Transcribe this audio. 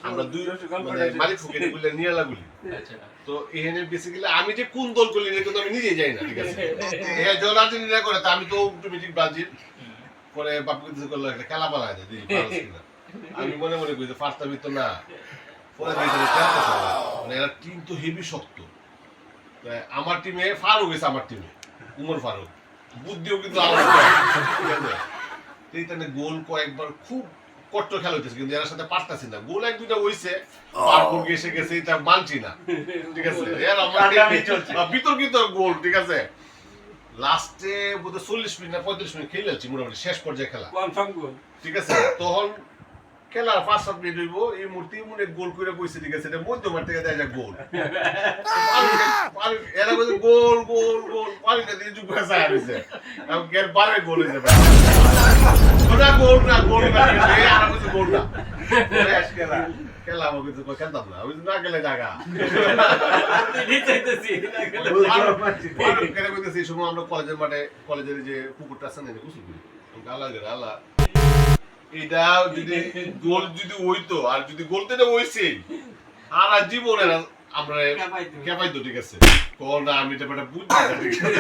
আমরা দুই মানে মালিক ফুকের গুলি নিয়ে লাগুলি তো এখানে বেসিক্যালি আমি যে কোন দল করি কিন্তু আমি নিজেই যাই না ঠিক আছে এই যে আর্জেন্টিনা করে তা আমি তো অটোমেটিক ব্রাজিল পরে বাপু কিছু করলো একটা খেলা পালায় দেয় আমি মনে মনে করি যে ফার্স্টটা তো না পরে দেখি খেলতেছে মানে এরা টিম তো হেভি শক্ত আমার টিমে ফারুক এসে আমার টিমে উমর ফারুক বুদ্ধিও কিন্তু আমার ঠিক আছে এইখানে গোল কয়েকবার খুব কষ্ট খেলা হইতেছে কিন্তু এর সাথে পারতাছি না গোল এক দুইটা হইছে পারপুর এসে গেছে এটা মানছি না ঠিক আছে এর আমার বিতর্কিত গোল ঠিক আছে লাস্টে বোধহয় 40 মিনিট না 35 মিনিট খেলেছি মোটামুটি শেষ পর্যায়ে খেলা কনফার্ম গোল ঠিক আছে তখন খেলার 5-7 মিনিট হইব এই মুহূর্তে মনে গোল করে কইছে ঠিক আছে এটা মধ্যমার থেকে দেয় গোল এরা বলে গোল গোল গোল পানিটা দিয়ে চুপ করে যায় আছে আমি গেল বারে গোল হয়ে যাবে ওটা গোল না এই আর কিছু গোল না খেলা খেলা আমি কিছু খেলতাম না আমি না গেলে জায়গা কেন কইতেছি এই সময় আমরা কলেজের মাঠে কলেজের যে পুকুরটা আছে না গোসল করি আল্লাহ এটা যদি গোল যদি হইতো আর যদি গোলতে না হইছে আর জীবনে আমরা কেপাইতো ঠিক আছে কোন আমি এটা বুঝছি ঠিক আছে